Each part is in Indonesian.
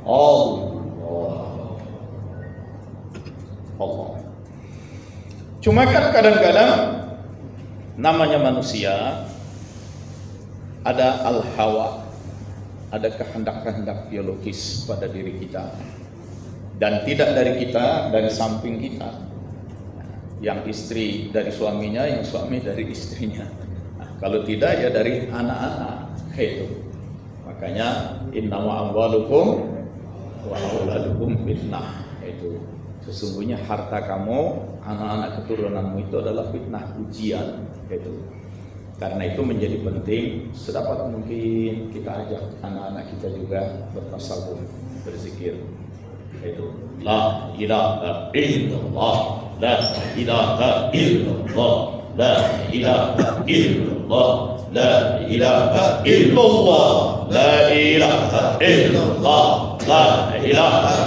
Allah. Allah. Cuma kan kadang-kadang namanya manusia ada al-hawa, ada kehendak-kehendak biologis pada diri kita, dan tidak dari kita, dari samping kita. Yang istri dari suaminya, yang suami dari istrinya. Nah, kalau tidak ya dari anak-anak. Itu. Makanya innama amwalukum wa auladukum fitnah. Itu. Sesungguhnya harta kamu, anak-anak keturunanmu itu adalah fitnah, ujian. Itu. Karena itu menjadi penting sedapat mungkin kita ajak anak-anak kita juga bertasawuf, berzikir. Itu la ilaha illallah, la ilaha illallah, la ilaha illallah, la ilaha illallah, la ilaha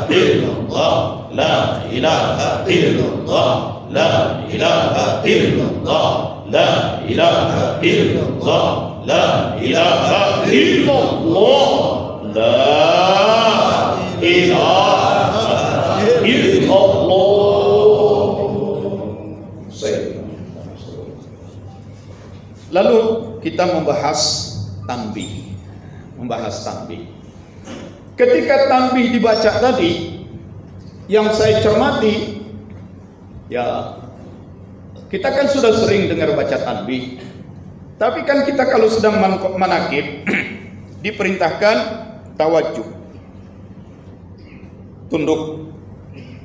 illallah, la ilaha illallah, la ilaha illallah, la ilaha illallah, la ilaha illallah, la ilaha illallah, la ilaha Lalu kita membahas tanbih. Ketika tanbih dibaca tadi, yang saya cermati, ya kita kan sudah sering dengar baca tanbih. Tapi kan kita kalau sedang manakib diperintahkan tawajuh, tunduk,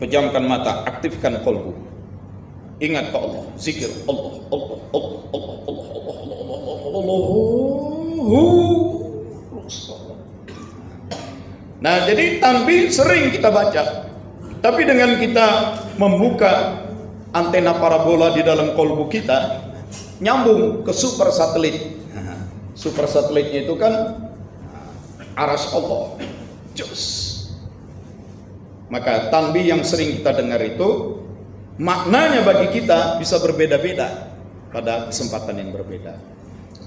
pejamkan mata, aktifkan qalbu. Ingat ke Allah, zikir Allah, Allah, Allah, Allah, Allah, Allah, Allah, Allah, Allah. Nah, jadi tanbih sering kita baca. Tapi dengan kita membuka antena parabola di dalam qalbu kita, nyambung ke super satelit. Super satelitnya itu kan aras Allah. Jos. Maka tanbih yang sering kita dengar itu maknanya bagi kita bisa berbeda-beda pada kesempatan yang berbeda.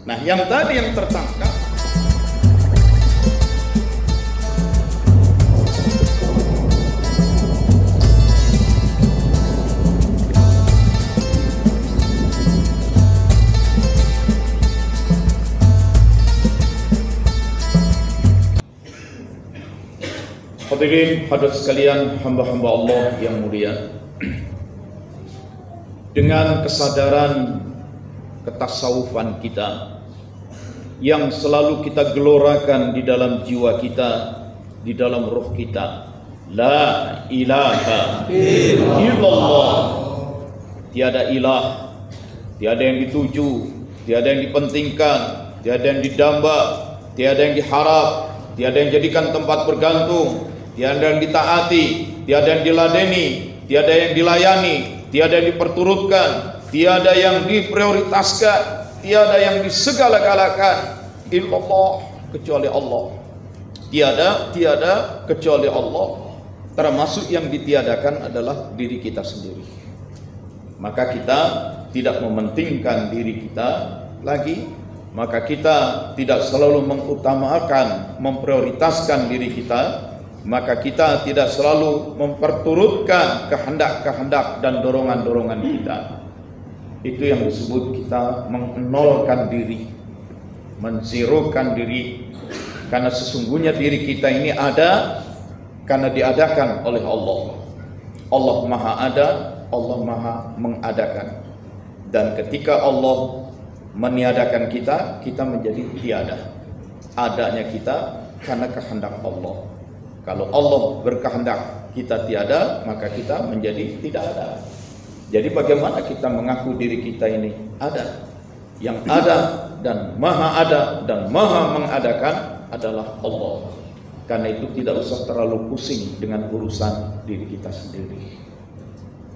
Nah, yang tadi yang tertangkap, hadirin hadirat sekalian, hamba-hamba Allah yang mulia. Dengan kesadaran ketasawufan kita yang selalu kita gelorakan di dalam jiwa kita, di dalam roh kita, la ilaha illallah, tiada ilah, tiada yang dituju, tiada yang dipentingkan, tiada yang didamba, tiada yang diharap, tiada yang jadikan tempat bergantung, tiada yang ditaati, tiada yang diladeni, tiada yang dilayani, tiada yang diperturutkan, tiada yang diprioritaskan, tiada yang disegala-galakan, illallah, kecuali Allah. Tiada kecuali Allah. Termasuk yang ditiadakan adalah diri kita sendiri. Maka kita tidak mementingkan diri kita lagi, maka kita tidak selalu mengutamakan, memprioritaskan diri kita, maka kita tidak selalu memperturutkan kehendak-kehendak dan dorongan-dorongan kita. Itu yang disebut kita menolkan diri, menzerokan diri. Karena sesungguhnya diri kita ini ada karena diadakan oleh Allah. Allah Maha Ada, Allah Maha Mengadakan. Dan ketika Allah meniadakan kita, kita menjadi tiada. Adanya kita karena kehendak Allah. Kalau Allah berkehendak kita tiada, maka kita menjadi tidak ada. Jadi bagaimana kita mengaku diri kita ini ada? Yang ada dan maha mengadakan adalah Allah. Karena itu tidak usah terlalu pusing dengan urusan diri kita sendiri.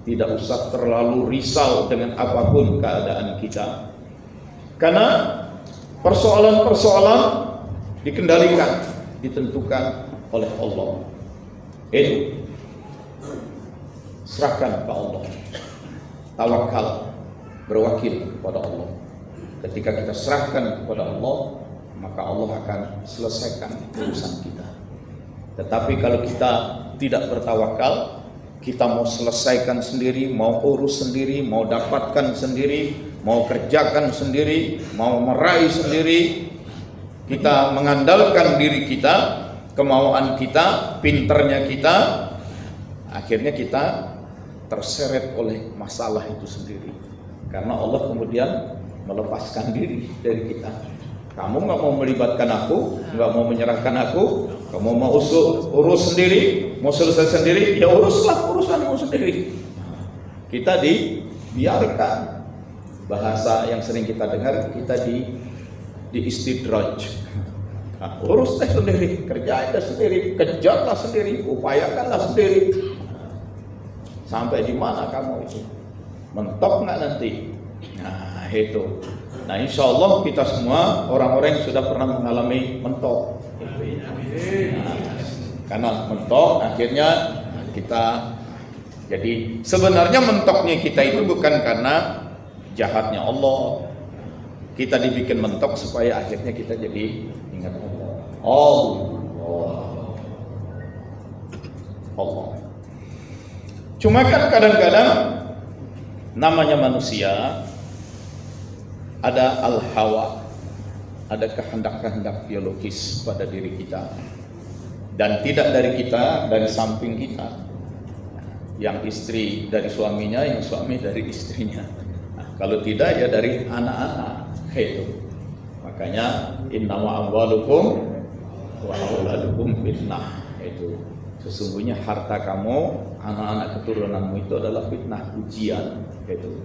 Tidak usah terlalu risau dengan apapun keadaan kita. Karena persoalan-persoalan dikendalikan, ditentukan oleh Allah. Itu serahkan kepada Allah, tawakal, berwakil kepada Allah. Ketika kita serahkan kepada Allah, maka Allah akan selesaikan urusan kita. Tetapi kalau kita tidak bertawakal, kita mau selesaikan sendiri, mau urus sendiri, mau dapatkan sendiri, mau kerjakan sendiri, mau meraih sendiri, kita mengandalkan diri kita, kemauan kita, pinternya kita, akhirnya kita terseret oleh masalah itu sendiri. Karena Allah kemudian melepaskan diri dari kita. Kamu nggak mau melibatkan aku, nggak mau menyerahkan aku, kamu mau urus sendiri, mau selesai sendiri, ya uruslah urusanmu sendiri. Kita dibiarkan. Bahasa yang sering kita dengar, kita di istidraj. Nah, urus deh sendiri, kerjain deh sendiri, kejarlah sendiri, upayakanlah sendiri. Sampai di mana kamu itu? Mentok nggak nanti? Nah itu. Nah insya Allah kita semua orang-orang yang sudah pernah mengalami mentok. Nah, karena mentok akhirnya kita jadi sebenarnya mentoknya kita itu bukan karena jahatnya Allah. Kita dibikin mentok supaya akhirnya kita jadi ingat Allah. Allah. Cuma kan kadang-kadang namanya manusia ada al-hawa, ada kehendak-kehendak biologis pada diri kita, dan tidak dari kita, dari samping kita. Yang istri dari suaminya, yang suami dari istrinya. Nah, kalau tidak ya dari anak-anak. Itu makanya innama amwalukum wa auladukum fitnah. Itu sesungguhnya harta kamu, anak-anak keturunanmu itu adalah fitnah, ujian. Itu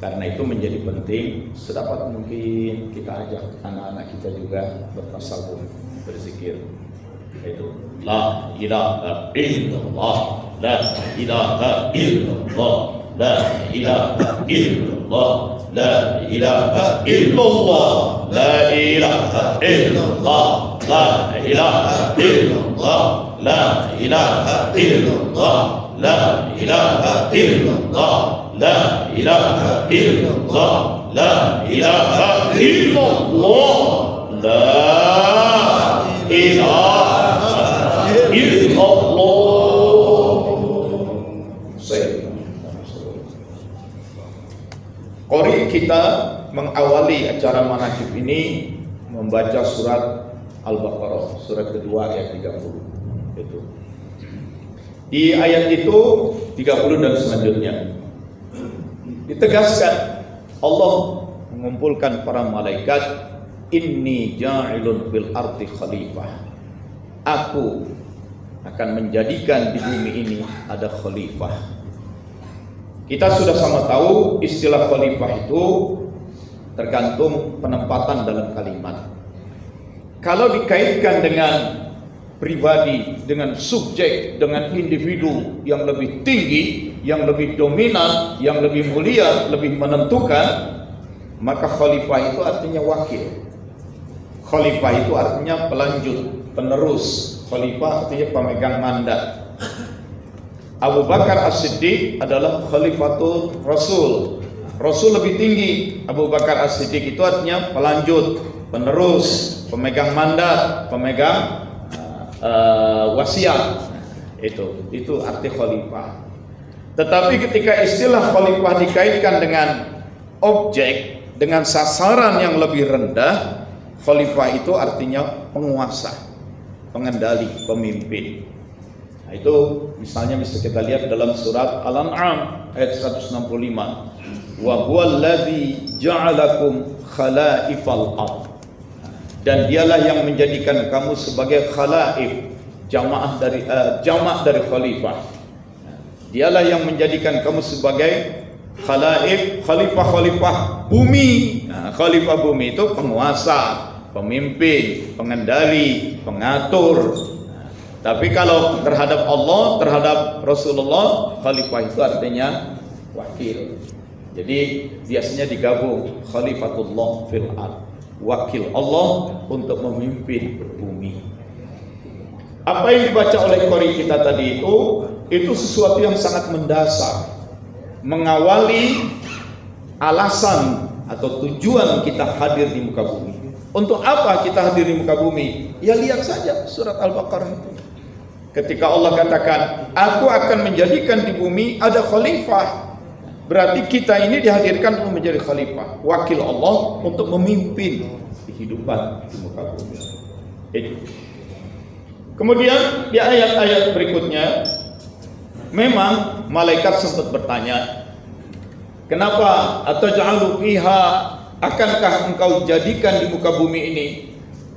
karena itu menjadi penting sedapat mungkin kita ajak anak-anak kita juga bertasawuf, berzikir. Itu la ilaha illallah, la ilaha illallah, la ilaha illallah, la ilaha illallah, la ilaha illallah, la ilaha illallah, la ilaha illallah, la ilaha illallah, la ilaha illallah, la ilaha illallah, la ilaha illallah. Qori kita mengawali acara manakib ini membaca surat Al-Baqarah, surat kedua ayat 30. Itu. Di ayat itu 30 dan selanjutnya ditegaskan Allah mengumpulkan para malaikat, inni ja'ilun fil ardi khalifah. Aku akan menjadikan di bumi ini ada khalifah. Kita sudah sama tahu istilah khalifah itu tergantung penempatan dalam kalimat. Kalau dikaitkan dengan pribadi, dengan subjek, dengan individu yang lebih tinggi, yang lebih dominan, yang lebih mulia, lebih menentukan, maka khalifah itu artinya wakil. Khalifah itu artinya pelanjut, penerus. Khalifah artinya pemegang mandat. Abu Bakar As-Siddiq adalah khalifatul Rasul. Rasul lebih tinggi. Abu Bakar As-Siddiq itu artinya pelanjut, penerus, pemegang mandat, pemegang wasiat. Itu arti khalifah. Tetapi ketika istilah khalifah dikaitkan dengan objek, dengan sasaran yang lebih rendah, khalifah itu artinya penguasa, pengendali, pemimpin. Nah, itu misalnya bisa kita lihat dalam surat Al-An'am ayat 165. Wa huwallazi ja'alakum khalaifal ardh. Dan dialah yang menjadikan kamu sebagai khalaif, jamaah dari khalifah. Dialah yang menjadikan kamu sebagai khalaif, khalifah bumi. Nah, khalifah bumi itu penguasa, pemimpin, pengendali, pengatur. Tapi kalau terhadap Allah, terhadap Rasulullah, khalifah itu artinya wakil. Jadi biasanya digabung khalifatullah fil ard, wakil Allah untuk memimpin bumi. Apa yang dibaca oleh qori kita tadi itu sesuatu yang sangat mendasar, mengawali alasan atau tujuan kita hadir di muka bumi. Untuk apa kita hadir di muka bumi? Ya lihat saja surat Al-Baqarah itu. Ketika Allah katakan, aku akan menjadikan di bumi ada khalifah, berarti kita ini dihadirkan untuk menjadi khalifah, wakil Allah untuk memimpin kehidupan di muka bumi. Kemudian di ayat-ayat berikutnya, memang malaikat sempat bertanya, kenapa ataj'alu fiha, akankah engkau jadikan di muka bumi ini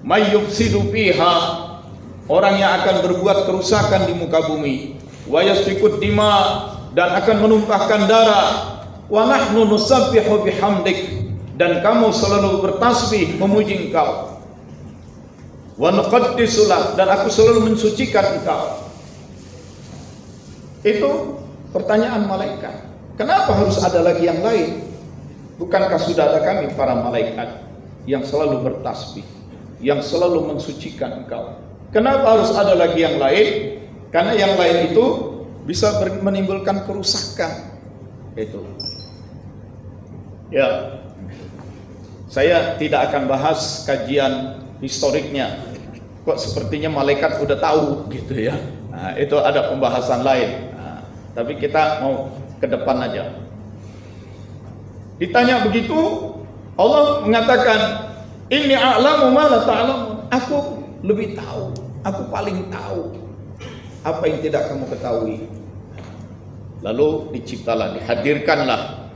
may yufsidu fiha, orang yang akan berbuat kerusakan di muka bumi, wa yasfikud dima, dan akan menumpahkan darah, wa nahnu nusabbihu bihamdik, dan kamu selalu bertasbih memuji engkau, wa nuqaddisu lak, dan aku selalu mensucikan engkau. Itu pertanyaan malaikat. Kenapa harus ada lagi yang lain? Bukankah sudah ada kami para malaikat yang selalu bertasbih, yang selalu mensucikan engkau? Kenapa harus ada lagi yang lain? Karena yang lain itu bisa menimbulkan kerusakan. Itu. Ya. Saya tidak akan bahas kajian historiknya. Kok sepertinya malaikat udah tahu gitu ya. Nah, itu ada pembahasan lain. Nah, tapi kita mau ke depan aja. Ditanya begitu, Allah mengatakan, inni a'lamu ma la ta'lamun. Aku lebih tahu, aku paling tahu apa yang tidak kamu ketahui. Lalu diciptalah, dihadirkanlah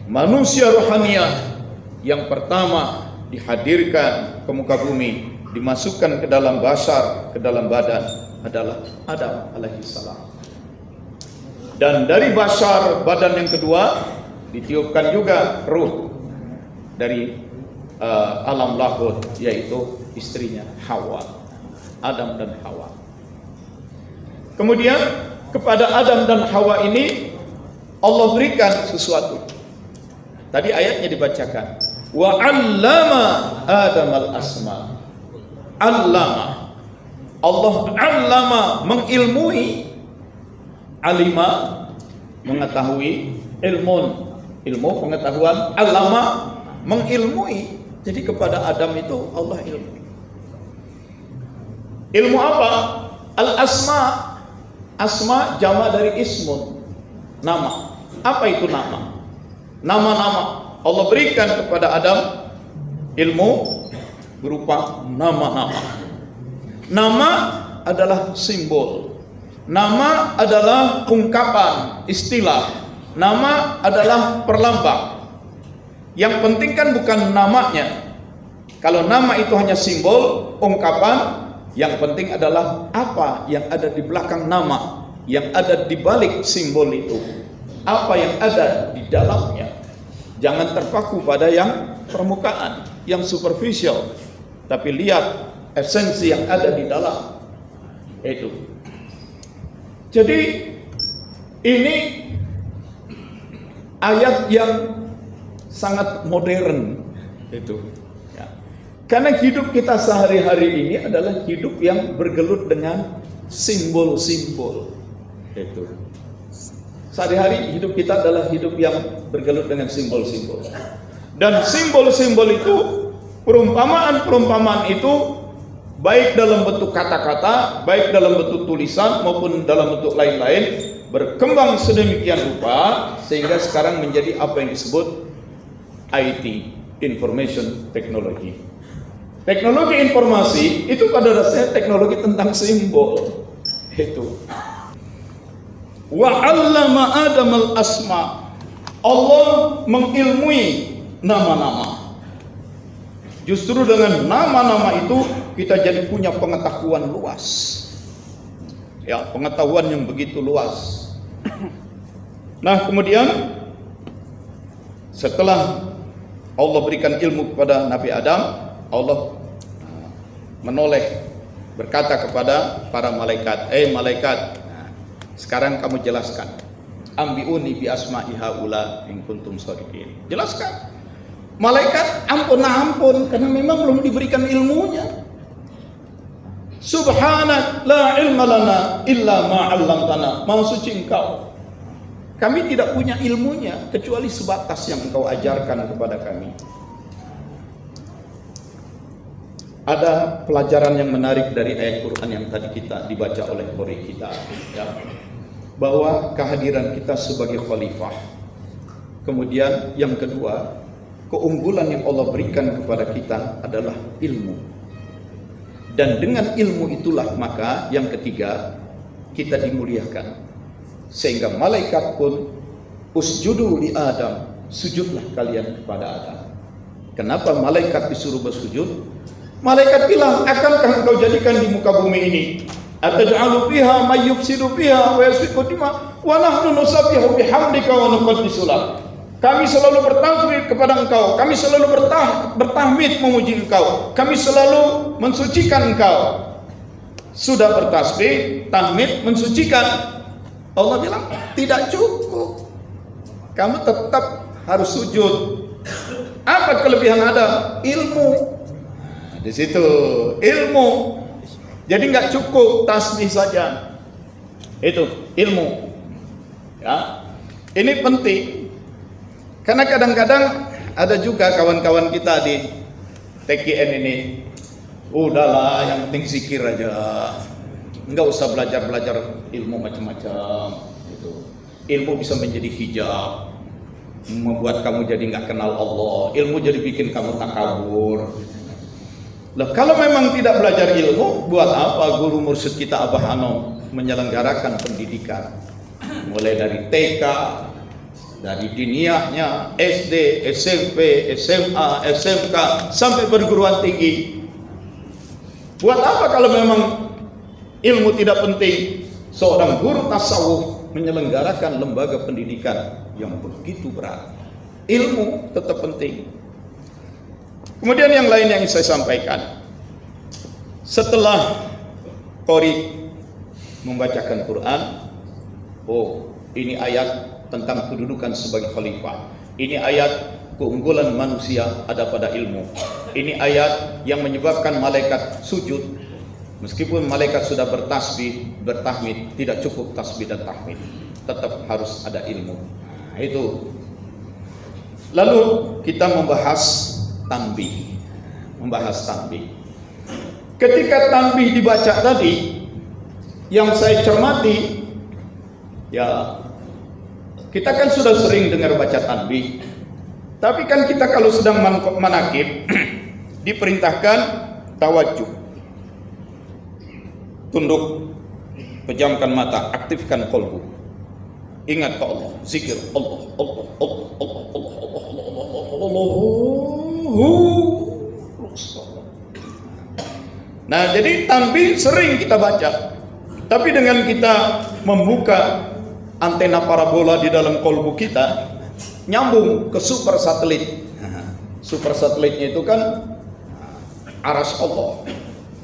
manusia rohaniah yang pertama dihadirkan ke muka bumi, dimasukkan ke dalam basar, ke dalam badan, adalah Adam alaihissalam. Dan dari basar badan yang kedua ditiupkan juga ruh dari alam lahud, yaitu istrinya Hawa, Adam dan Hawa. Kemudian kepada Adam dan Hawa ini Allah berikan sesuatu. Tadi ayatnya dibacakan, wa 'allama Adam al-asma. Allama, Allah 'allama, mengilmui, alima mengetahui, ilmu pengetahuan, 'allama mengilmui. Jadi kepada Adam itu Allah ilmu. Ilmu apa? Al-asma. Asma jama dari ismun, nama. Apa itu nama? Nama-nama. Allah berikan kepada Adam ilmu berupa nama-nama. Nama adalah simbol. Nama adalah ungkapan, istilah. Nama adalah perlambang. Yang penting kan bukan namanya. Kalau nama itu hanya simbol, ungkapan, yang penting adalah apa yang ada di belakang nama, yang ada di balik simbol itu, apa yang ada di dalamnya. Jangan terpaku pada yang permukaan, yang superficial, tapi lihat esensi yang ada di dalam itu. Jadi ini ayat yang sangat modern itu. Karena hidup kita sehari-hari ini adalah hidup yang bergelut dengan simbol-simbol. Itu. Sehari-hari hidup kita adalah hidup yang bergelut dengan simbol-simbol. Dan simbol-simbol itu, perumpamaan-perumpamaan itu, baik dalam bentuk kata-kata, baik dalam bentuk tulisan maupun dalam bentuk lain-lain, berkembang sedemikian rupa sehingga sekarang menjadi apa yang disebut IT, Information Technology. Teknologi informasi itu pada dasarnya teknologi tentang simbol. Itu. Wa 'allama Adam al-asma. Allah mengilmui nama-nama. Justru dengan nama-nama itu kita jadi punya pengetahuan luas. Ya, pengetahuan yang begitu luas. Nah, kemudian setelah Allah berikan ilmu kepada Nabi Adam, Allah menoleh berkata kepada para malaikat, malaikat, sekarang kamu jelaskan, ambiuni bi asma'i haula in kuntum shadiqin. Jelaskan. Malaikat ampun karena memang belum diberikan ilmunya. Subhanak la ilma lana illa ma 'allamtana. Maha suci engkau, kami tidak punya ilmunya kecuali sebatas yang engkau ajarkan kepada kami. ada pelajaran yang menarik dari ayat Quran yang tadi kita dibaca oleh qori kita, ya, bahwa kehadiran kita sebagai khalifah. Kemudian yang kedua, keunggulan yang Allah berikan kepada kita adalah ilmu. Dan dengan ilmu itulah maka yang ketiga, kita dimuliakan. Sehingga malaikat pun usjudu li Adam, sujudlah kalian kepada Adam. Kenapa malaikat disuruh bersujud? Malaikat bilang, akankah engkau jadikan di muka bumi ini ataj'alu fiha may yufsidu fiha wa yasfiku dima wa nahnu nusabbihu bihamdika wa nuqaddisu lak. Kami selalu bertasbih kepada engkau, kami selalu bertahmid memuji engkau, kami selalu mensucikan engkau. Sudah bertasbih, tahmid, mensucikan. Allah bilang, tidak cukup. Kamu tetap harus sujud. Apa kelebihan Adam? Ilmu. Di situ ilmu. Jadi nggak cukup tasbih saja. Itu ilmu. Ya. Ini penting. Karena kadang-kadang ada juga kawan-kawan kita di TKN ini, udahlah yang penting zikir aja. Nggak usah belajar ilmu macam-macam. Gitu. Ilmu bisa menjadi hijab, membuat kamu jadi nggak kenal Allah. Ilmu jadi bikin kamu takabur. Loh, kalau memang tidak belajar ilmu, buat apa guru mursyid kita Abah Hanom menyelenggarakan pendidikan? Mulai dari TK, dari diniyahnya, SD, SMP, SMA, SMK, sampai perguruan tinggi. Buat apa kalau memang ilmu tidak penting? Seorang guru tasawuf menyelenggarakan lembaga pendidikan yang begitu berat. Ilmu tetap penting. Kemudian yang lain yang saya sampaikan, setelah qori membacakan Quran, oh ini ayat tentang kedudukan sebagai khalifah, ini ayat keunggulan manusia ada pada ilmu, ini ayat yang menyebabkan malaikat sujud. Meskipun malaikat sudah bertasbih, bertahmid, tidak cukup tasbih dan tahmid, tetap harus ada ilmu. Nah, itu. Lalu kita membahas tanbih. Ketika tanbih dibaca tadi, yang saya cermati, ya kita kan sudah sering dengar baca tanbih. Tapi kan kita kalau sedang manakib diperintahkan tawajuh. Tunduk, pejamkan mata, aktifkan qalbu. Ingat ke Allah, zikir Allah, Allah, Allah, Allah, Allah, Allah, Allah, Allah, Allah. Nah, jadi tanbih sering kita baca. Tapi dengan kita membuka antena parabola di dalam qalbu kita, nyambung ke super satelit. Super satelitnya itu kan aras Allah.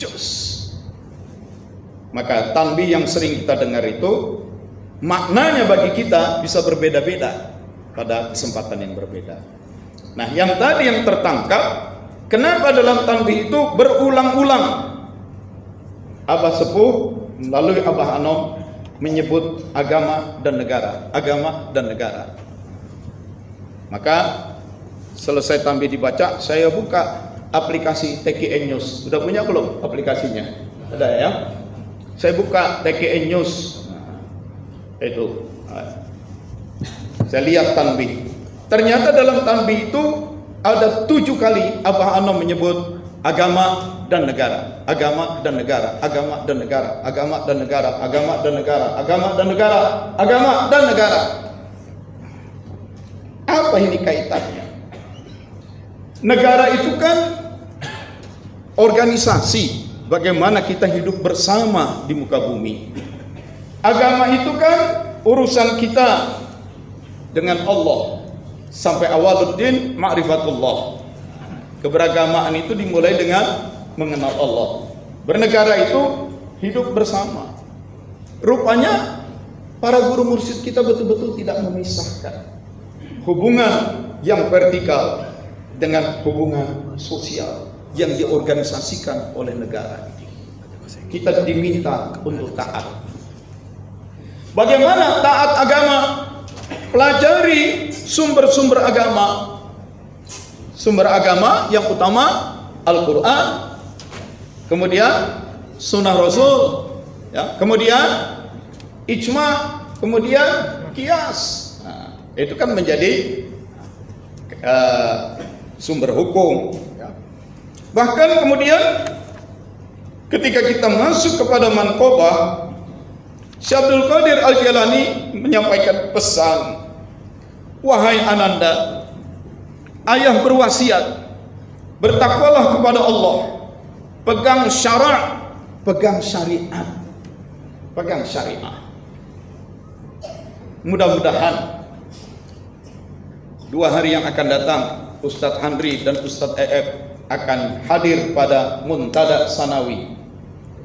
Cus. Maka tanbih yang sering kita dengar itu maknanya bagi kita bisa berbeda-beda pada kesempatan yang berbeda. Nah, yang tadi yang tertangkap, kenapa dalam tanbih itu berulang-ulang Abah Sepuh melalui Abah Hanom menyebut agama dan negara, agama dan negara. Maka selesai tanbih dibaca, saya buka aplikasi TKN News. Sudah punya belum aplikasinya? Ada ya? Saya buka TKN News. Itu. Saya lihat tanbih. Ternyata dalam tanbih itu ada 7 kali Abah Hanom menyebut agama dan negara, agama dan negara, agama dan negara, agama dan negara, agama dan negara, agama dan negara, agama dan negara. Apa ini kaitannya? Negara itu kan organisasi bagaimana kita hidup bersama di muka bumi. Agama itu kan urusan kita dengan Allah. Sampai awaluddin ma'rifatullah. Keberagamaan itu dimulai dengan mengenal Allah. Bernegara itu hidup bersama. Rupanya para guru mursyid kita betul-betul tidak memisahkan hubungan yang vertikal dengan hubungan sosial yang diorganisasikan oleh negara ini. Kita diminta untuk taat. Bagaimana taat agama? Pelajari sumber-sumber agama. Sumber agama yang utama Al-Quran, kemudian sunnah Rasul, ya, kemudian ijma, kemudian kias. Nah, itu kan menjadi sumber hukum. Ya. Bahkan kemudian ketika kita masuk kepada manqobah, Syekh Abdul Qadir Al-Jailani menyampaikan pesan, wahai Ananda, ayah berwasiat, bertakwalah kepada Allah, pegang syarak, pegang syariat, pegang syariah. Mudah-mudahan 2 hari yang akan datang Ustadz Handri dan Ustadz EF akan hadir pada Muntada Sanawi,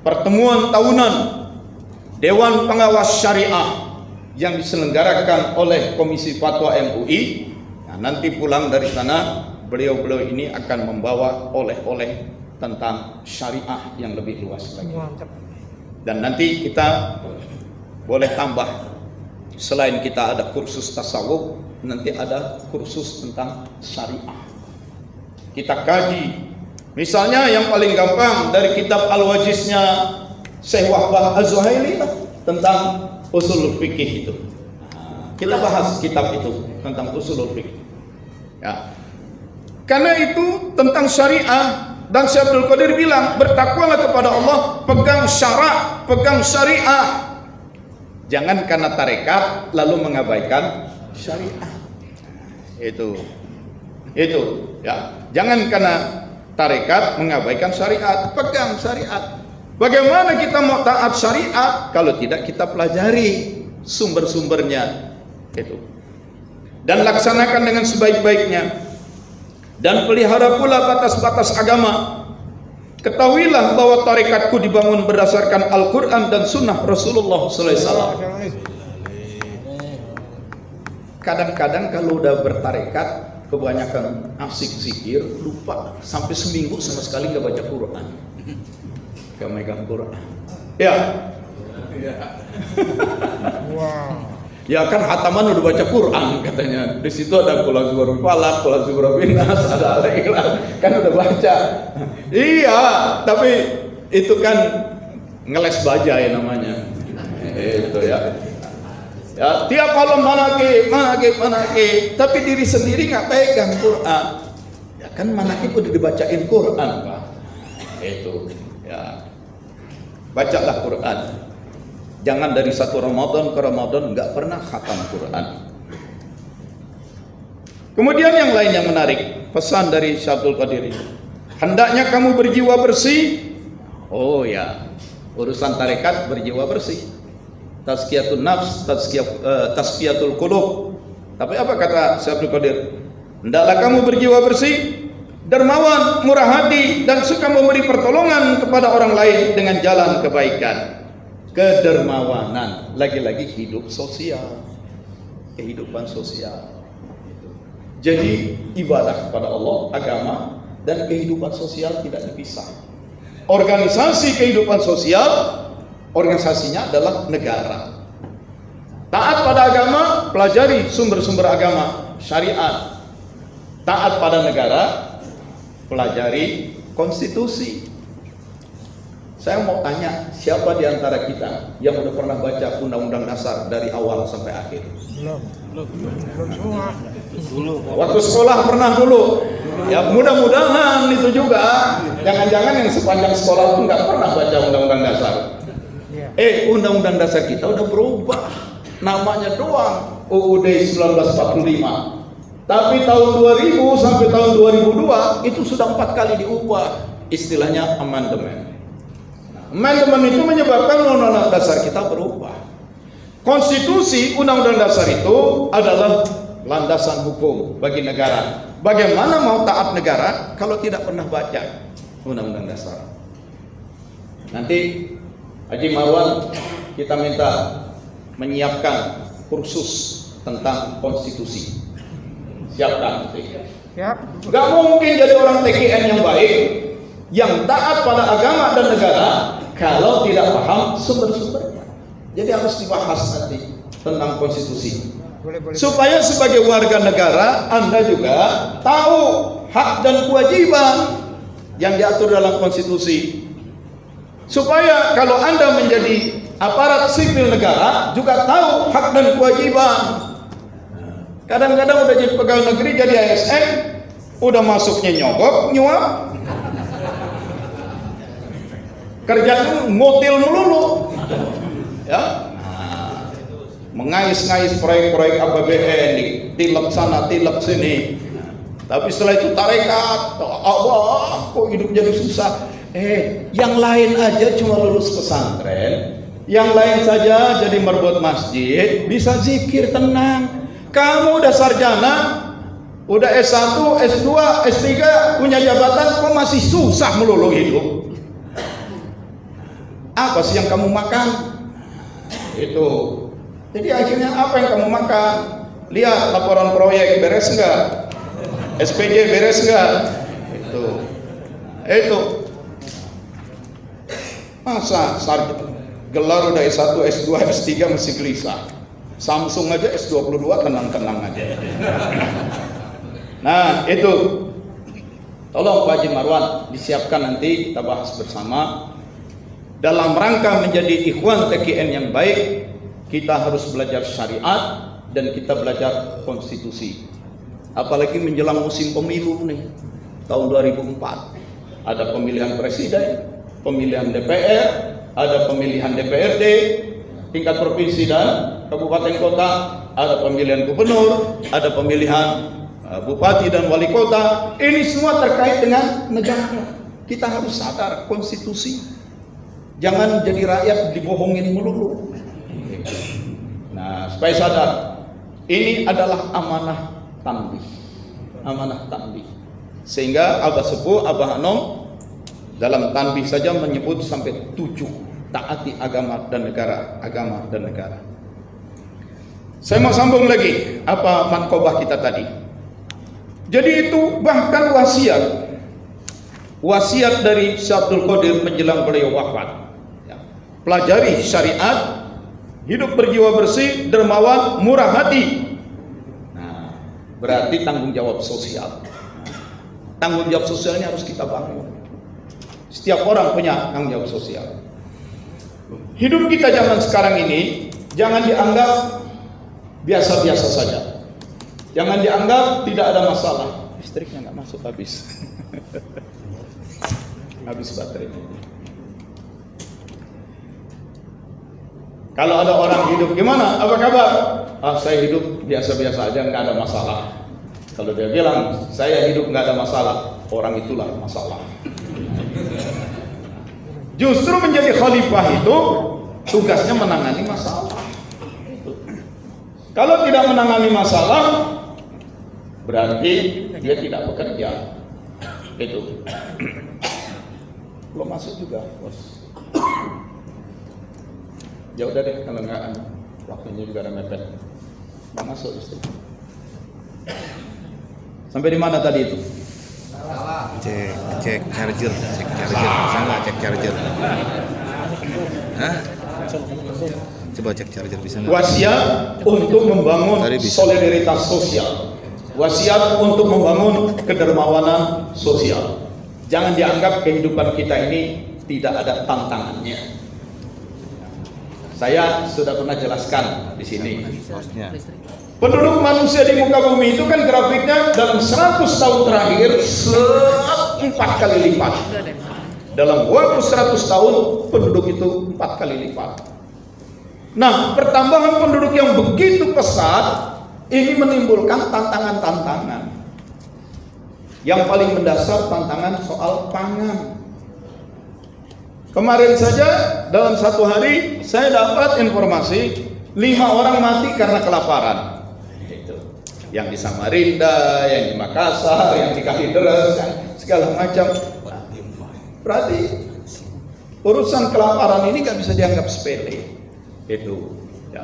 pertemuan tahunan Dewan Pengawas Syariah yang diselenggarakan oleh Komisi Fatwa MUI. Nah, nanti pulang dari sana beliau-beliau ini akan membawa oleh-oleh tentang syariah yang lebih luas lagi. Dan nanti kita boleh tambah, selain kita ada kursus tasawuf, nanti ada kursus tentang syariah. Kita kaji, misalnya yang paling gampang dari kitab Al-Wajiznya Syekh Wahbah Az-Zuhaili tentang usul fikih itu. Kita bahas kitab itu tentang usul fikih. Ya. Karena itu tentang syariah, dan Syekh Abdul Qadir bilang, bertakwalah kepada Allah, pegang syarak, pegang syariah. Jangan karena tarekat lalu mengabaikan syariah. Itu ya. Jangan karena tarekat mengabaikan syariat, pegang syariat. Bagaimana kita mau taat syariat kalau tidak kita pelajari sumber-sumbernya itu, dan laksanakan dengan sebaik-baiknya, dan pelihara pula batas-batas agama. Ketahuilah bahwa tarekatku dibangun berdasarkan Al-Quran dan Sunnah Rasulullah SAW. Kadang-kadang kalau udah bertarekat, kebanyakan asik zikir, lupa sampai seminggu sama sekali nggak baca Quran, nggak megang Quran. Ya, wow. Ya kan hataman udah baca Quran katanya. Di situ ada Qul A'udzu Falaq, Qul A'udzu Binnas, ada Al-Ikhlas, kan udah baca. Iya, tapi itu kan ngeles bajai namanya. Itu ya. Ya, tiap malam manakib, tapi diri sendiri nggak pegang Quran. Ya kan manakib udah dibacain Quran, Pak. Itu ya. Bacalah Quran. Jangan dari satu Ramadan ke Ramadan nggak pernah khatam Quran. Kemudian yang lain yang menarik, pesan dari Syekh Abdul Qadir ini, hendaknya kamu berjiwa bersih. Oh ya, urusan tarekat berjiwa bersih, tazkiyatun nafs, tazkiyatul qulub. Tapi apa kata Syekh Abdul Qadir? Hendaklah kamu berjiwa bersih, dermawan, murah hati, dan suka memberi pertolongan kepada orang lain dengan jalan kebaikan. Kedermawanan, lagi-lagi hidup sosial, kehidupan sosial. Jadi ibadah kepada Allah, agama, dan kehidupan sosial tidak dipisah. Organisasi kehidupan sosial, organisasinya adalah negara. Taat pada agama, pelajari sumber-sumber agama, syariat. Taat pada negara, pelajari konstitusi. Saya mau tanya, siapa di antara kita yang udah pernah baca Undang-Undang Dasar dari awal sampai akhir? Belum. Waktu sekolah pernah dulu. Ya mudah-mudahan itu juga. Jangan-jangan yang sepanjang sekolah pun nggak pernah baca Undang-Undang Dasar. Undang-Undang Dasar kita udah berubah. Namanya doang UUD 1945. Tapi tahun 2000 sampai tahun 2002 itu sudah 4 kali diubah. Istilahnya amandemen. Amandemen itu menyebabkan undang-undang dasar kita berubah. Konstitusi, undang-undang dasar itu adalah landasan hukum bagi negara. Bagaimana mau taat negara kalau tidak pernah baca undang-undang dasar? Nanti Haji Marwan kita minta menyiapkan kursus tentang konstitusi. Siapkan. Siap. Gak mungkin jadi orang TKN yang baik, yang taat pada agama dan negara kalau tidak paham sumber-sumbernya. Jadi harus dibahas nanti tentang konstitusi. Supaya sebagai warga negara Anda juga tahu hak dan kewajiban yang diatur dalam konstitusi. Supaya kalau Anda menjadi aparat sipil negara juga tahu hak dan kewajiban. Kadang-kadang udah jadi pegawai negeri, jadi ASN, udah masuknya nyogok, nyuap, kerjanya ngotil melulu, ya, mengais-ngais proyek-proyek APBN, tilep sana, tilep sini. Tapi setelah itu tarekat, Allah, kok hidup jadi susah. Yang lain aja cuma lulus pesantren, yang lain saja jadi merbot masjid, bisa zikir tenang. Kamu udah sarjana, udah S1, S2, S3, punya jabatan, kok masih susah melulu hidup? Apa sih yang kamu makan? Itu. Jadi akhirnya apa yang kamu makan? Lihat laporan proyek beres enggak? SPJ beres enggak? Itu. Masa sarjana gelar udah S1, S2, S3 masih gelisah. Samsung aja S22 tenang-tenang aja. Nah, itu. Tolong Pak Haji Marwan disiapkan, nanti kita bahas bersama. Dalam rangka menjadi ikhwan TKN yang baik, kita harus belajar syariat dan kita belajar konstitusi. Apalagi menjelang musim pemilu nih, tahun 2004. Ada pemilihan presiden, pemilihan DPR, ada pemilihan DPRD, tingkat provinsi dan kabupaten kota, ada pemilihan gubernur, ada pemilihan bupati dan wali kota. Ini semua terkait dengan negara. Kita harus sadar konstitusi. Jangan jadi rakyat dibohongin melulu. Nah, supaya sadar, ini adalah amanah tanbih. Amanah tanbih. Sehingga Abah Sepuh, Abah Anom dalam tanbih saja menyebut sampai 7. Taati agama dan negara, agama dan negara. Saya mau sambung lagi apa mankobah kita tadi. Jadi itu bahkan wasiat dari Syekh Abdul Qadir menjelang beliau wafat. Ya. Pelajari syariat, hidup berjiwa bersih, dermawan, murah hati. Nah, berarti tanggung jawab sosial. Tanggung jawab sosial ini harus kita bangun. Setiap orang punya tanggung jawab sosial. Hidup kita zaman sekarang ini jangan dianggap biasa-biasa saja. Jangan dianggap tidak ada masalah. Listriknya nggak masuk, habis. Habis baterai. Kalau ada orang hidup gimana? Apa kabar? Saya hidup biasa-biasa aja, nggak ada masalah. Kalau dia bilang saya hidup nggak ada masalah, orang itulah masalah. Justru menjadi khalifah itu tugasnya menangani masalah. Kalau tidak menangani masalah, berarti dia tidak bekerja. Itu. Belum masuk juga, bos. Ya udah deh, kalau nggak, waktunya juga ada mepet. Nggak masuk istri. Sampai di mana tadi itu? Cek charger, bisa nggak cek charger? Hah? Coba cek charger, bisa nggak? Wasiat untuk membangun solidaritas sosial, wasiat untuk membangun kedermawanan sosial. Jangan dianggap kehidupan kita ini tidak ada tantangannya. Saya sudah pernah jelaskan di sini. Penduduk manusia di muka bumi itu kan grafiknya dalam 100 tahun terakhir 4 kali lipat. Dalam waktu 100 tahun penduduk itu 4 kali lipat. Nah, pertambahan penduduk yang begitu pesat ini menimbulkan tantangan-tantangan. Yang paling mendasar tantangan soal pangan. Kemarin saja dalam satu hari saya dapat informasi 5 orang mati karena kelaparan. Yang di Samarinda, yang di Makassar, yang di Kalideres, segala macam. Berarti urusan kelaparan ini nggak bisa dianggap sepele. Itu. Ya.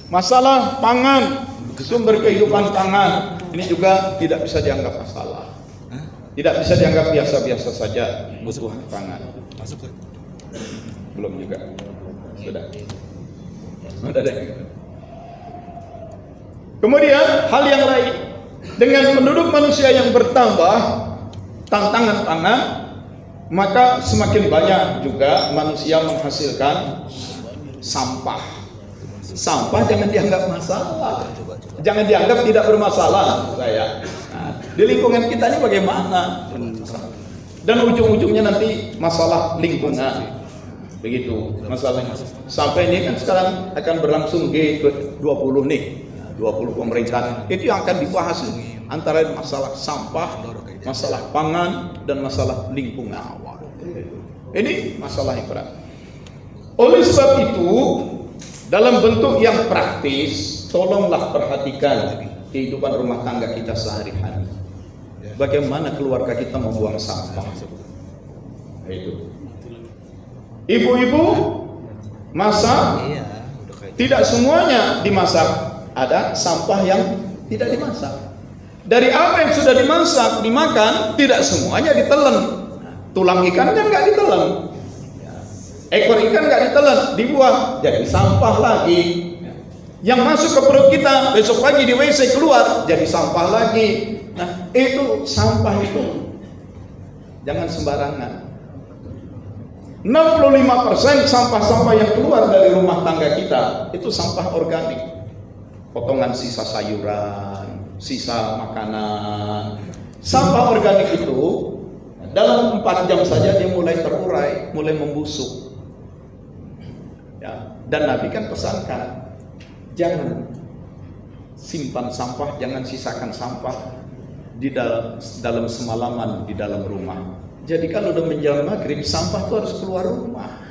Masalah pangan, sumber kehidupan pangan, ini juga tidak bisa dianggap masalah. Tidak bisa dianggap biasa-biasa saja kebutuhan pangan. Masuk. Belum juga. Sudah. Sudah deh. Kemudian hal yang lain, dengan penduduk manusia yang bertambah, tantangan pangan, maka semakin banyak juga manusia menghasilkan sampah. Sampah jangan dianggap masalah, jangan dianggap tidak bermasalah saya. Nah, di lingkungan kita ini bagaimana? Dan ujung-ujungnya nanti masalah lingkungan. Begitu masalahnya. Sampai ini kan sekarang akan berlangsung G20 nih, 20 pemerintahan. Itu yang akan dibahas antara masalah sampah, masalah pangan, dan masalah lingkungan. Ini masalah yang berat. Oleh sebab itu, dalam bentuk yang praktis, tolonglah perhatikan kehidupan rumah tangga kita sehari-hari. Bagaimana keluarga kita membuang sampah. Itu. Ibu-ibu masak, tidak semuanya dimasak. Ada sampah yang tidak dimasak. Dari apa yang sudah dimasak, dimakan, tidak semuanya ditelan. Tulang ikan kan nggak ditelan, ekor ikan nggak ditelan, dibuang, jadi sampah lagi. Yang masuk ke perut kita besok pagi di WC keluar, jadi sampah lagi. Nah, itu sampah itu jangan sembarangan. 65% sampah-sampah yang keluar dari rumah tangga kita itu sampah organik, potongan sisa sayuran, sisa makanan. Sampah organik itu dalam 4 jam saja dia mulai terurai, mulai membusuk. Ya, dan Nabi kan pesankan, jangan simpan sampah, jangan sisakan sampah di dalam semalaman di dalam rumah. Jadi kalau udah menjelang maghrib, sampah itu harus keluar rumah.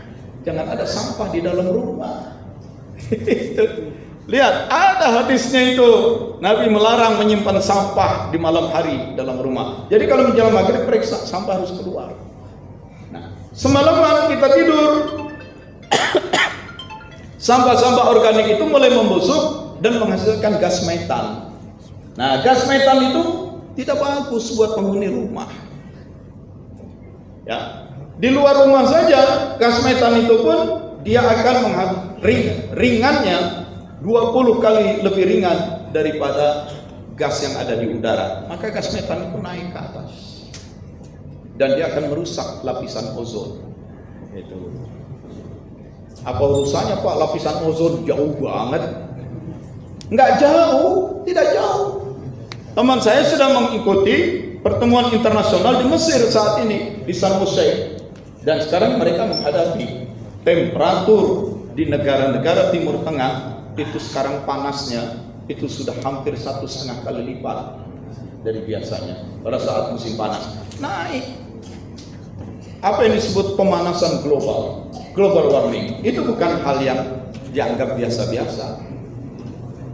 Jangan ada sampah di dalam rumah. Lihat, ada hadisnya itu. Nabi melarang menyimpan sampah di malam hari dalam rumah. Jadi kalau menjelang maghrib, periksa, sampah harus keluar. Nah, semalaman kita tidur, sampah-sampah organik itu mulai membusuk dan menghasilkan gas metan. Nah, gas metan itu tidak bagus buat penghuni rumah. Ya, di luar rumah saja gas metan itu pun dia akan ringannya 20 kali lebih ringan daripada gas yang ada di udara. Maka gas metan itu naik ke atas dan dia akan merusak lapisan ozon. Itu. Apa urusannya Pak, lapisan ozon jauh banget? Enggak jauh, tidak jauh. Teman saya sedang mengikuti pertemuan internasional di Mesir saat ini, di San Hussein. Dan sekarang mereka menghadapi temperatur di negara-negara Timur Tengah itu sekarang panasnya itu sudah hampir 1,5 kali lipat dari biasanya pada saat musim panas. Naik. Apa yang disebut pemanasan global, global warming, itu bukan hal yang dianggap biasa-biasa.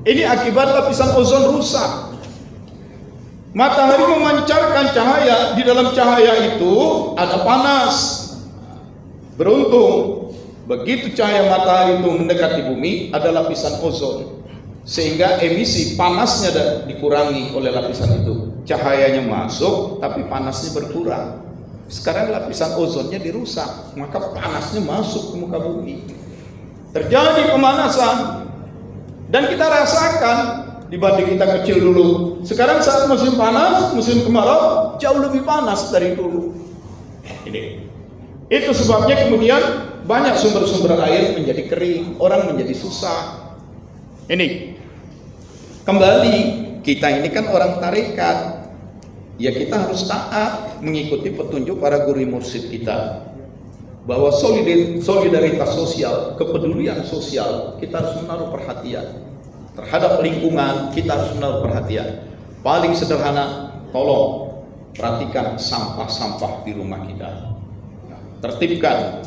Ini akibat lapisan ozon rusak. Matahari memancarkan cahaya, di dalam cahaya itu ada panas. Beruntung begitu cahaya matahari itu mendekati bumi, ada lapisan ozon, sehingga emisi panasnya dikurangi oleh lapisan itu. Cahayanya masuk tapi panasnya berkurang. Sekarang lapisan ozonnya dirusak, maka panasnya masuk ke muka bumi. Terjadi pemanasan dan kita rasakan dibanding kita kecil dulu. Sekarang saat musim panas, musim kemarau jauh lebih panas dari dulu. Itu sebabnya kemudian banyak sumber-sumber air menjadi kering, orang menjadi susah. Ini kembali, kita ini kan orang tarekat, ya kita harus taat mengikuti petunjuk para guru mursyid kita, bahwa solidaritas sosial, kepedulian sosial, kita harus menaruh perhatian terhadap lingkungan. Kita harus menaruh perhatian. Paling sederhana, tolong perhatikan sampah-sampah di rumah kita, tertibkan.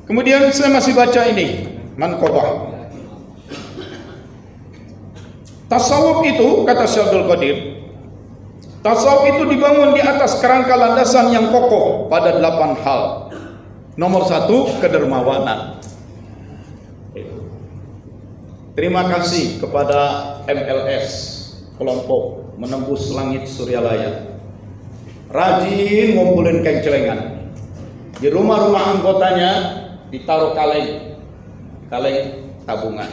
Kemudian saya masih baca ini manqobah. Tasawuf itu, kata Syekh Abdul Qadir, tasawuf itu dibangun di atas kerangka landasan yang kokoh pada 8 hal. Nomor 1, kedermawanan. Terima kasih kepada MLS, kelompok menembus langit Suryalaya. Rajin ngumpulin kencelengan. Di rumah-rumah anggotanya ditaruh kaleng tabungan.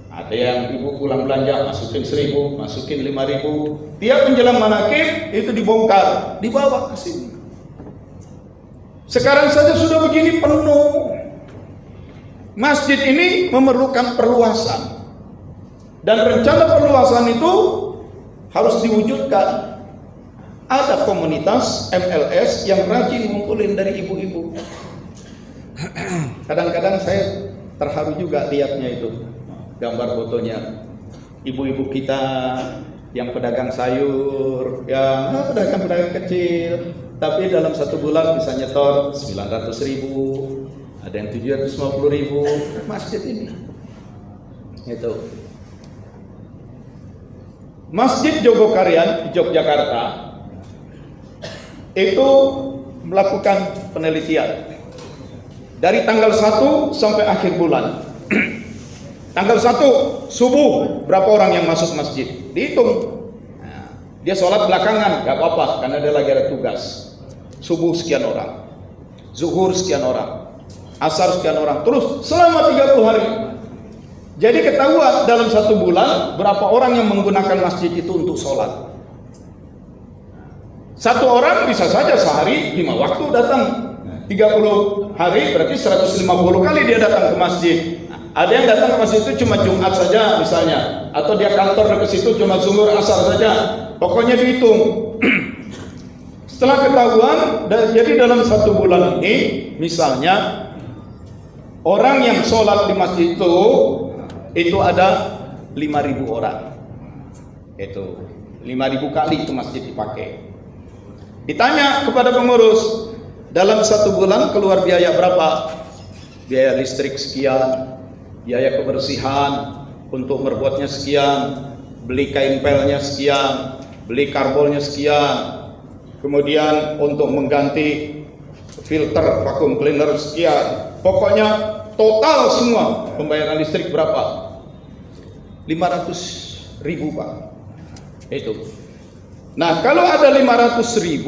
Ada yang ibu pulang belanja masukin 1.000, masukin 5.000. Tiap menjelang manakib itu dibongkar, dibawa ke sini. Sekarang saja sudah begini penuh. Masjid ini memerlukan perluasan. Dan rencana perluasan itu harus diwujudkan. Ada komunitas MLS yang rajin ngumpulin dari ibu-ibu. Kadang-kadang saya terharu juga lihatnya itu, gambar fotonya. Ibu-ibu kita yang pedagang sayur, yang pedagang-pedagang kecil, tapi dalam satu bulan bisa nyetor 900.000, ada yang 750.000 masjid ini. Itu. Masjid Jogokarian di Yogyakarta itu melakukan penelitian dari tanggal 1 sampai akhir bulan. Tanggal 1 subuh berapa orang yang masuk masjid, dihitung. Nah, dia sholat belakangan gak apa-apa karena dia lagi ada tugas. Subuh sekian orang, zuhur sekian orang, asar sekian orang, terus selama 30 hari. Jadi ketahuan dalam satu bulan berapa orang yang menggunakan masjid itu untuk sholat. Satu orang bisa saja sehari 5 waktu datang. 30 hari berarti 150 kali dia datang ke masjid. Ada yang datang ke masjid itu cuma Jumat saja misalnya, atau dia kantor ke situ cuma zuhur asar saja. Pokoknya dihitung. Setelah ketahuan, jadi dalam satu bulan ini misalnya orang yang sholat di masjid itu ada 5.000 orang. Itu 5.000 kali itu masjid dipakai. Ditanya kepada pengurus, dalam satu bulan keluar biaya berapa? Biaya listrik sekian, biaya kebersihan untuk merbuatnya sekian, beli kain pelnya sekian, beli karbonnya sekian, kemudian untuk mengganti filter vacuum cleaner sekian. Pokoknya total semua pembayaran listrik berapa? 500.000 Pak. Itu. Nah, kalau ada 500.000,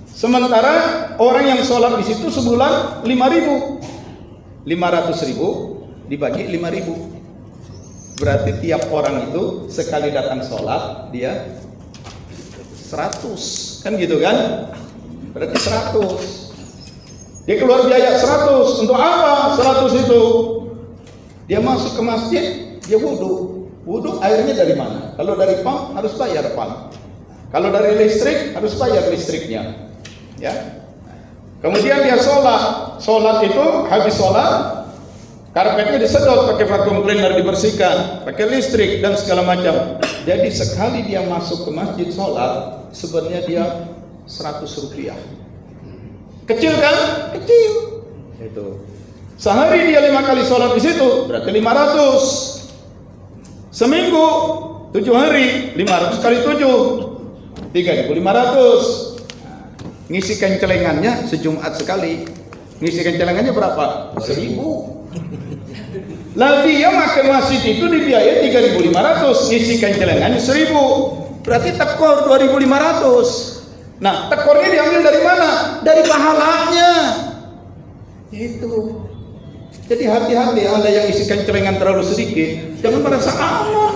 sementara orang yang sholat di situ sebulan 5.000. 500.000 dibagi 5.000. Berarti tiap orang itu sekali datang sholat dia 100. Kan gitu kan? Berarti 100. Dia keluar biaya 100. Untuk apa 100 itu? Dia masuk ke masjid, dia wudhu. Wudhu airnya dari mana? Kalau dari pump harus bayar pump. Kalau dari listrik harus bayar listriknya. Ya. Kemudian dia sholat. Sholat itu habis sholat, karpetnya disedot pakai vacuum cleaner, dibersihkan, pakai listrik dan segala macam. Jadi sekali dia masuk ke masjid sholat, sebenarnya dia 100 rupiah. Kecil kan? Kecil. Itu. Sehari dia 5 kali sholat di situ, berarti 500. Seminggu 7 hari, 500 kali 7, 3.500. Ngisi kencelengannya sejumat sekali. Ngisi kencelengannya berapa? 1.000. Lalu dia makan masjid itu dibiayai 3.500, ngisi kencelengannya 1.000. Berarti tekor 2.500. Nah, tekornya diambil dari mana? Dari pahalanya. Itu. Jadi hati-hati Anda yang isi kencelengan terlalu sedikit, jangan merasa aman.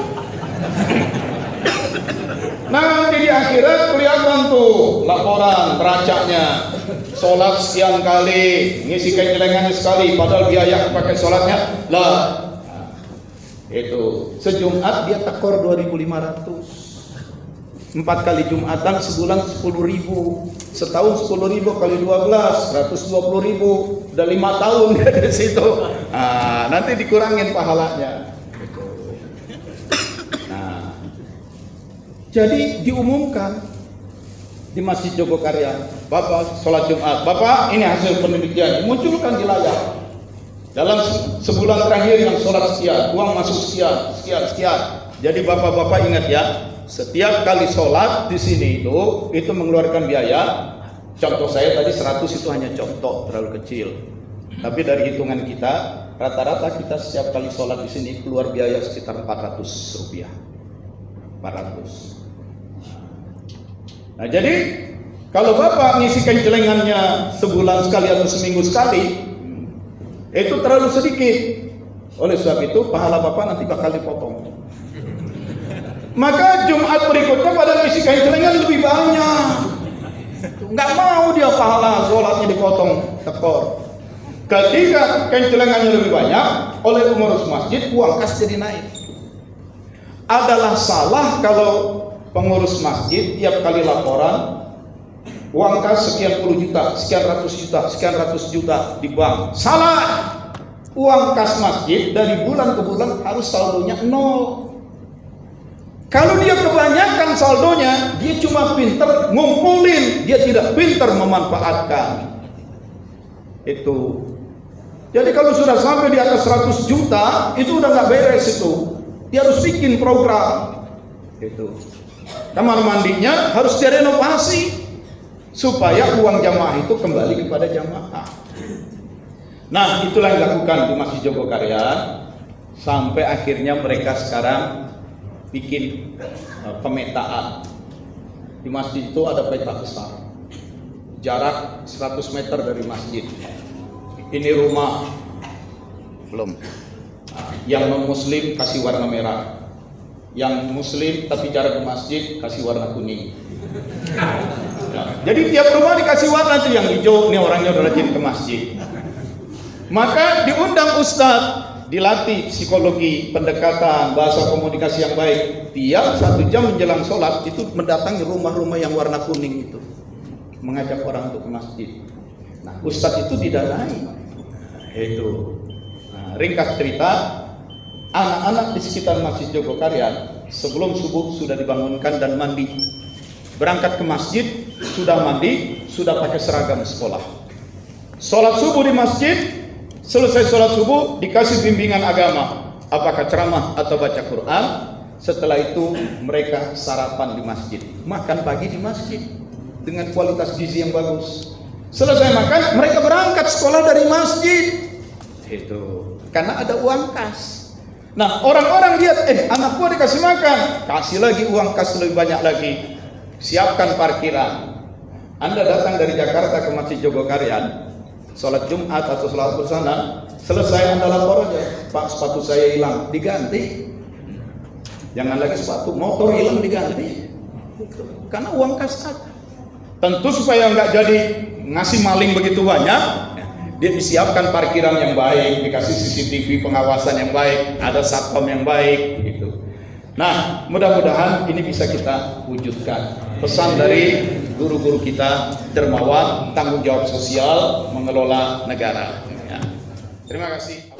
Nanti di akhirat kelihatan tuh laporan neracanya. Sholat sekian kali, ngisi kencelengannya sekali, padahal biaya pakai sholatnya lah. Itu sejumat dia tekor 2.500. 4 kali Jumatan sebulan 10.000, setahun 10.000 kali 12, 120.000, udah 5 tahun dia di situ. Nah, nanti dikurangin pahalanya. Nah, jadi diumumkan di Masjid Jogokarian, Bapak sholat Jumat, Bapak ini hasil penelitian, dimunculkan di layar. Dalam sebulan terakhir yang sholat sekian, uang masuk sekian. Jadi bapak-bapak ingat ya, setiap kali sholat di sini itu mengeluarkan biaya. Contoh saya tadi 100 itu hanya contoh, terlalu kecil. Tapi dari hitungan kita, rata-rata kita setiap kali sholat di sini keluar biaya sekitar 400 rupiah. 400. Nah, jadi kalau bapak ngisi kencelengannya sebulan sekali atau seminggu sekali, itu terlalu sedikit. Oleh sebab itu pahala bapak nanti bakal dipotong. Maka Jumat berikutnya pada ngisi kencelengan lebih banyak. Nggak mau dia pahala sholatnya dipotong tekor. Ketika kencelengannya lebih banyak oleh pengurus masjid, uang kas jadi naik. Adalah salah kalau pengurus masjid tiap kali laporan uang kas sekian puluh juta, sekian ratus juta di bank. Salah. Uang kas masjid dari bulan ke bulan harus saldonya 0. Kalau dia kebanyakan saldonya, dia cuma pinter ngumpulin, dia tidak pinter memanfaatkan. Itu. Jadi kalau sudah sampai di atas 100 juta, itu udah nggak beres itu. Dia harus bikin program. Itu. Kamar mandinya harus direnovasi supaya uang jamaah itu kembali kepada jamaah. Nah, itulah yang dilakukan di Masjid Jogokarya sampai akhirnya mereka sekarang bikin pemetaan. Di masjid itu ada peta besar, jarak 100 meter dari masjid. Ini rumah belum. Yang non muslim kasih warna merah, yang muslim tapi jarak ke masjid kasih warna kuning. Jadi tiap rumah dikasih warna tuh, yang hijau ini orangnya udah rajin ke masjid. Maka diundang ustadz, dilatih psikologi, pendekatan, bahasa komunikasi yang baik. Tiap 1 jam menjelang sholat itu mendatangi rumah-rumah yang warna kuning itu, mengajak orang untuk ke masjid. Nah, ustadz itu didanai. Itu. Nah, ringkas cerita, anak-anak di sekitar Masjid Jogokarya sebelum subuh sudah dibangunkan dan mandi. Berangkat ke masjid, sudah mandi, sudah pakai seragam sekolah. Sholat subuh di masjid, selesai sholat subuh dikasih bimbingan agama, apakah ceramah atau baca Quran. Setelah itu mereka sarapan di masjid, makan pagi di masjid dengan kualitas gizi yang bagus. Selesai makan, mereka berangkat sekolah dari masjid. Itu karena ada uang kas. Nah, orang-orang lihat, anak gua dikasih makan, kasih lagi uang kas lebih banyak lagi. Siapkan parkiran. Anda datang dari Jakarta ke Masjid Jogokarya, sholat Jumat atau sholat bersama, selesai Anda lapor aja, Pak, sepatu saya hilang, diganti. Jangan lagi sepatu, motor hilang diganti. Karena uang kas ada. Tentu supaya nggak jadi ngasih maling begitu banyak, dia disiapkan parkiran yang baik, dikasih CCTV pengawasan yang baik, ada satpam yang baik, gitu. Nah, mudah-mudahan ini bisa kita wujudkan. Pesan dari guru-guru kita, dermawan, tanggung jawab sosial, mengelola negara. Ya. Terima kasih.